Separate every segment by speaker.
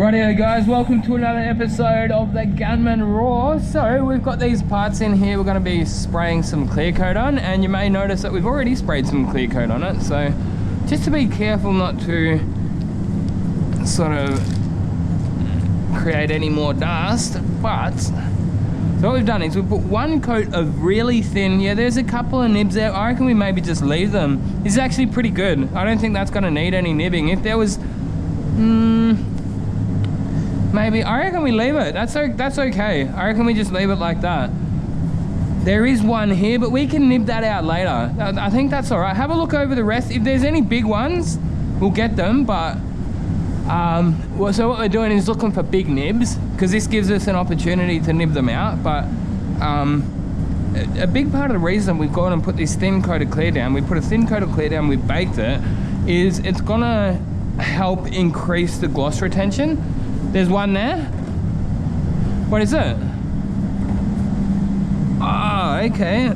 Speaker 1: Rightio guys, welcome to another episode of the Gunman Raw. So we've got these parts in here we're going to be spraying some clear coat on, and you may notice that we've already sprayed some clear coat on it, so just to be careful not to sort of create any more dust. But so what we've done is we've put one coat of really thin, yeah, there's a couple of nibs there. I reckon we maybe just leave them. This is actually pretty good. I don't think that's going to need any nibbing. If there was maybe, I reckon we leave it. That's okay. I reckon we just leave it like that. There is one here, but we can nib that out later. I think that's all right. Have a look over the rest. If there's any big ones, we'll get them. But so what we're doing is looking for big nibs, because this gives us an opportunity to nib them out. But a big part of the reason we've gone and put this thin coat of clear down, we put a thin coat of clear down, we baked it, is it's gonna help increase the gloss retention. There's one there. What is it? Oh, okay.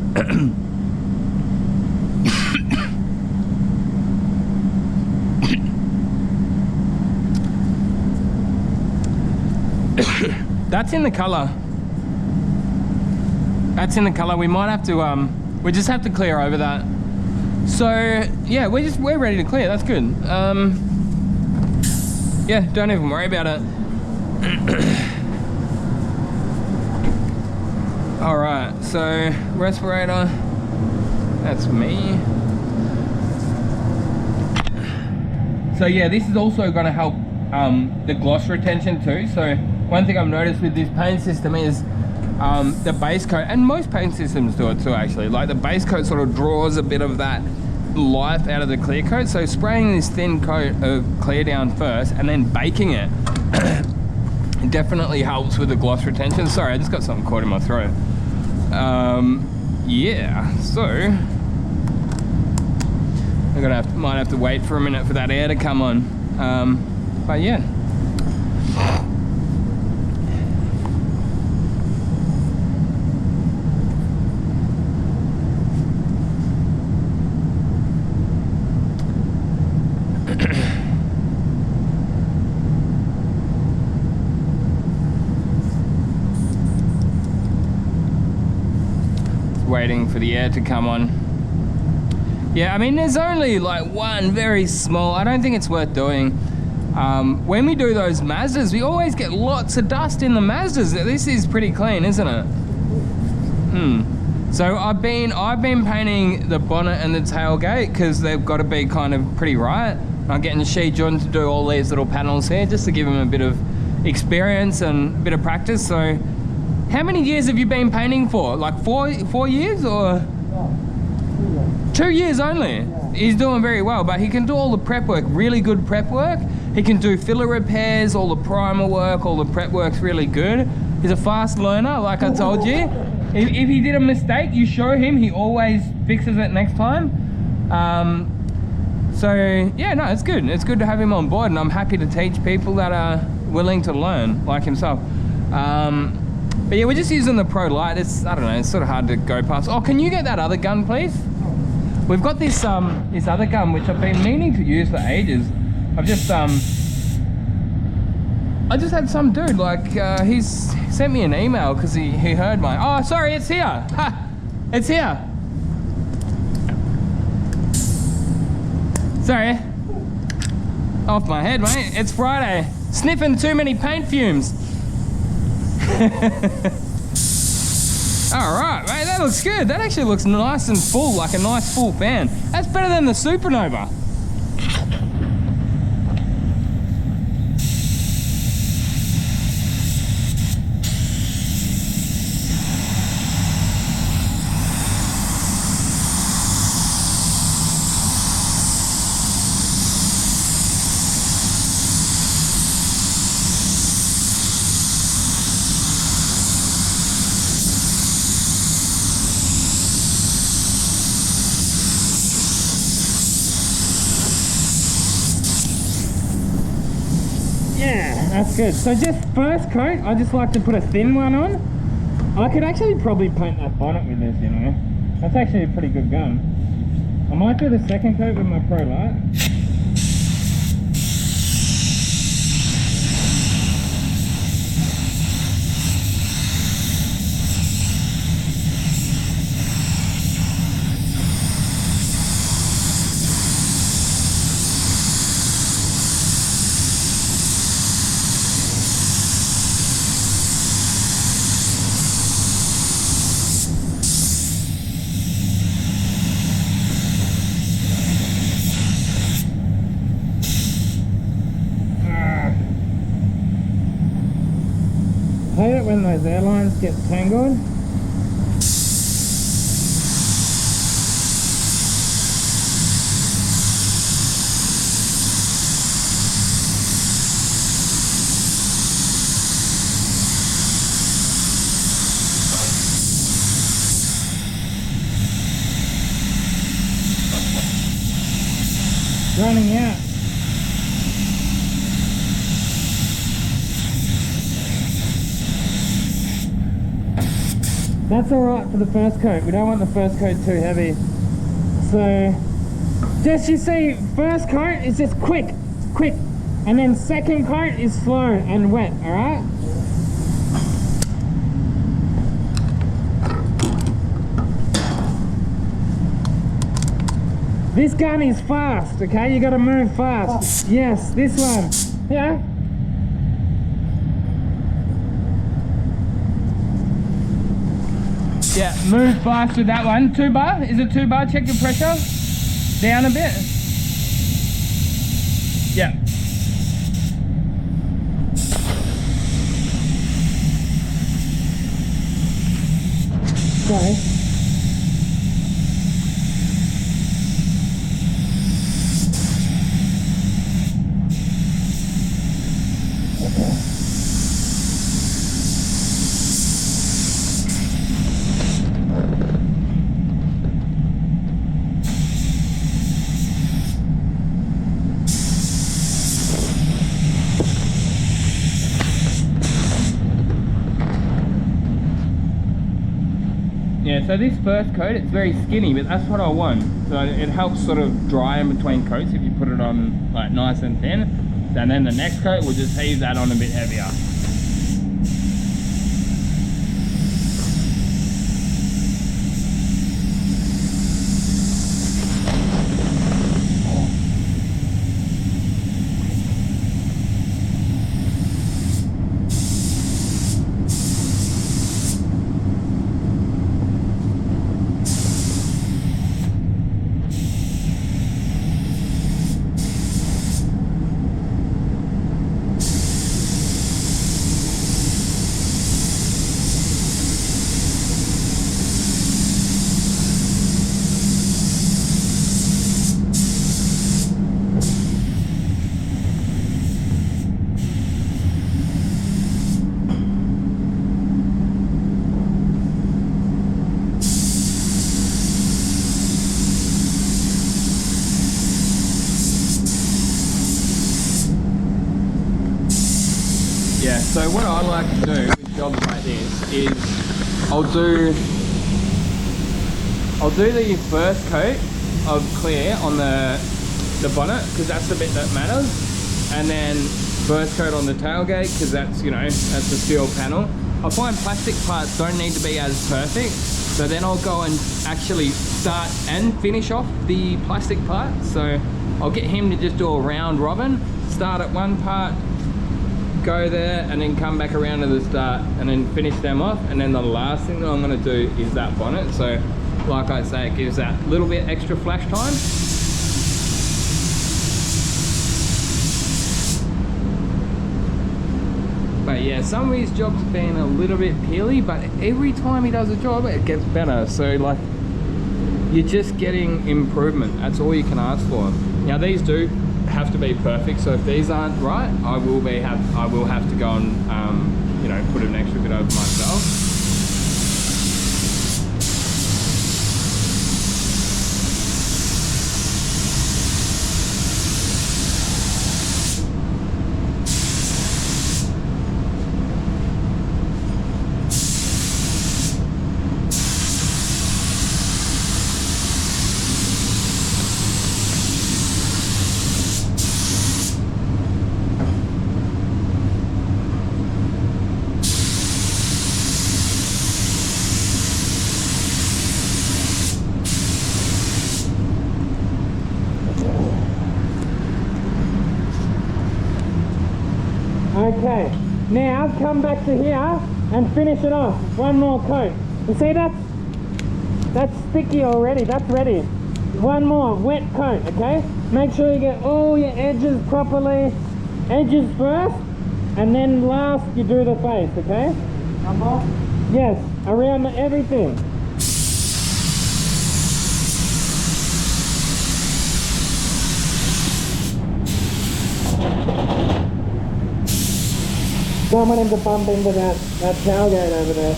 Speaker 1: That's in the color. That's in the color. We might have to, we just have to clear over that. So, yeah, we're ready to clear. That's good. Yeah, don't even worry about it. All right, so respirator, that's me. So yeah, this is also going to help the gloss retention too. So one thing I've noticed with this paint system is the base coat, and most paint systems do it too actually, like the base coat sort of draws a bit of that life out of the clear coat. So spraying this thin coat of clear down first and then baking it definitely helps with the gloss retention. Sorry, I just got something caught in my throat. Yeah, so we're might have to wait for a minute for that air to come on. But yeah. Waiting for the air to come on. Yeah, I mean, there's only like one very small, I don't think it's worth doing. When we do those Mazdas, we always get lots of dust in the Mazdas. This is pretty clean, isn't it? So I've been painting the bonnet and the tailgate because they've got to be kind of pretty right. I'm getting Shijun to do all these little panels here just to give him a bit of experience and a bit of practice. So how many years have you been painting for? Like four years or? No, 2 years only? Yeah. He's doing very well, but he can do all the prep work, really good prep work. He can do filler repairs, all the primer work, all the prep work's really good. He's a fast learner, like I told you. If he did a mistake, you show him, he always fixes it next time. So yeah, no, it's good. It's good to have him on board, and I'm happy to teach people that are willing to learn, like himself. But yeah, we're just using the Pro Light. It's, I don't know, it's sort of hard to go past. Oh, can you get that other gun, please? We've got this this other gun, which I've been meaning to use for ages. I've just, I just had some dude, like, he's sent me an email because he heard my, oh, sorry, it's here. Ha, it's here. Sorry. Off my head, mate. It's Friday. Sniffing too many paint fumes. Alright, mate, that looks good. That actually looks nice and full, like a nice full fan. That's better than the Supernova. That's good. So just first coat, I just like to put a thin one on. I could actually probably paint that bonnet with this, you know. That's actually a pretty good gun. I might do the second coat with my Pro Light. hate it when those airlines get tangled. Running out. That's alright for the first coat. We don't want the first coat too heavy. So, just you see, first coat is just quick, and then second coat is slow and wet, alright? This gun is fast, okay? You gotta move fast. Yes, this one. Yeah? Yeah, move fast with that one. 2 bar? Is it 2 bar? Check your pressure. Down a bit. Yeah. Okay. Yeah, so this first coat, it's very skinny, but that's what I want. So it helps sort of dry in between coats if you put it on like nice and thin. And then the next coat, we'll just heave that on a bit heavier. Yeah, so what I like to do with jobs like this is I'll do the first coat of clear on the bonnet because that's the bit that matters, and then first coat on the tailgate because that's, you know, that's the steel panel. I find plastic parts don't need to be as perfect, so then I'll go and actually start and finish off the plastic part. So I'll get him to just do a round robin, start at one part, go there, and then come back around to the start and then finish them off. And then the last thing that I'm going to do is that bonnet. So like I say, it gives that little bit extra flash time. But yeah, some of these jobs have been a little bit peely, but every time he does a job it gets better. So like, you're just getting improvement. That's all you can ask for. Now these do have to be perfect, so if these aren't right, I will have to go and you know, put an extra bit over myself. Okay, now come back to here and finish it off. One more coat. You see that's sticky already, that's ready. One more wet coat, okay? Make sure you get all your edges properly. Edges first,
Speaker 2: And then last, you do the face, okay? Number? Yes, around everything. Don't want him to bump into that tailgate over there.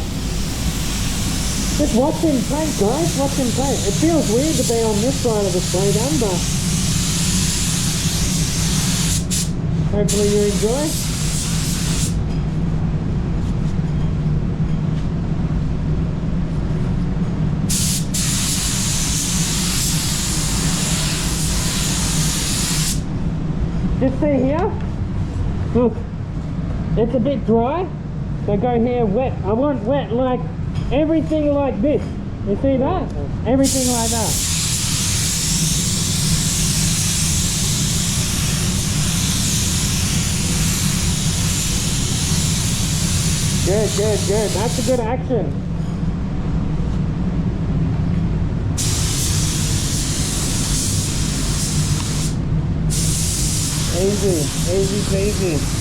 Speaker 2: Just watch him paint, guys. Watch him paint. It feels weird to be on this side of the spray gun, but hopefully you enjoy. Just see here. Look. It's a bit dry, so go here wet. I want wet like everything like this. You see that? Everything like that. Good, good, good. That's a good action. Easy, easy peasy.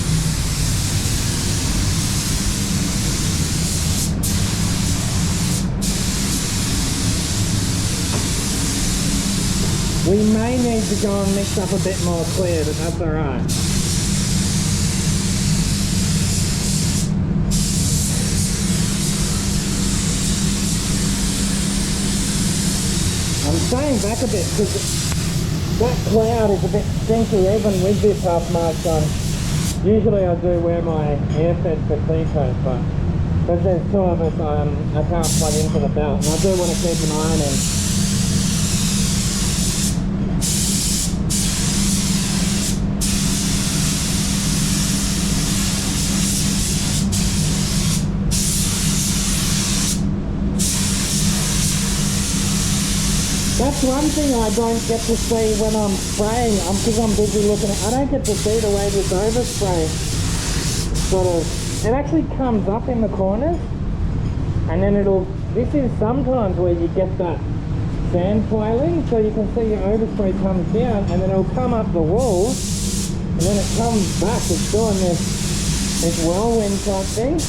Speaker 2: We may need to go and mix up a bit more clear, but that's alright. I'm staying back a bit because that cloud is a bit stinky even with this half mask on. Usually I do wear my airfed for T-coat, but because there's two of us, I can't plug into the belt, and I do want to keep an eye on him. That's one thing I don't get to see when I'm spraying, because I'm busy looking at, I don't get to see the way this overspray sort of, it actually comes up in the corners, and then this is sometimes where you get that sand piling, so you can see your overspray comes down, and then it'll come up the walls, and then it comes back, it's doing this whirlwind type thing.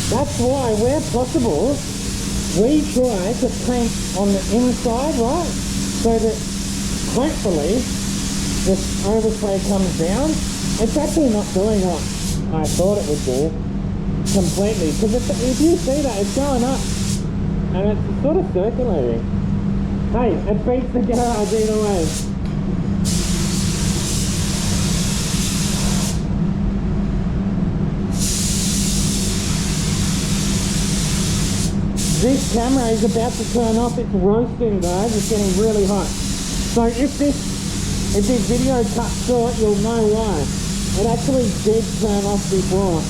Speaker 2: That's why, where possible, we try to paint on the inside, right? So that hopefully this overspray comes down. It's actually not doing what I thought it would do completely. Because if you see that, it's going up and it's sort of circulating. Hey, it beats the garage either way. This camera is about to turn off, it's roasting guys, it's getting really hot. So if this video cuts short, you'll know why. It actually did turn off before.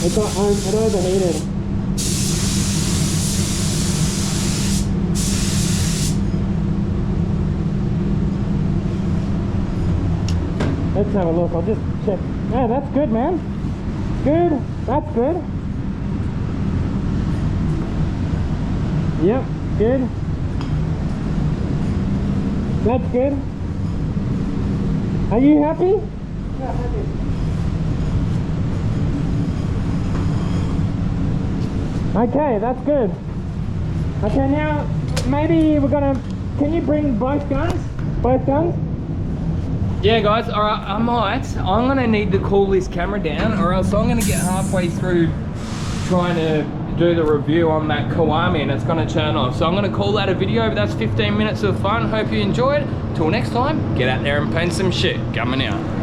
Speaker 2: It overheated. Let's have a look, I'll just check. Yeah, that's good man. Good, that's good. Yep, good. That's good. Are you happy? Yeah, happy. Okay, that's good. Okay, now maybe we're gonna. Can you bring both guns? Both guns?
Speaker 1: Yeah, guys. All right, I'm gonna need to cool this camera down, or else I'm gonna get halfway through trying to do the review on that Kiwami and it's going to turn off. So I'm going to call that a video, but that's 15 minutes of fun. Hope you enjoyed. Till next time, get out there and paint some shit. Coming out.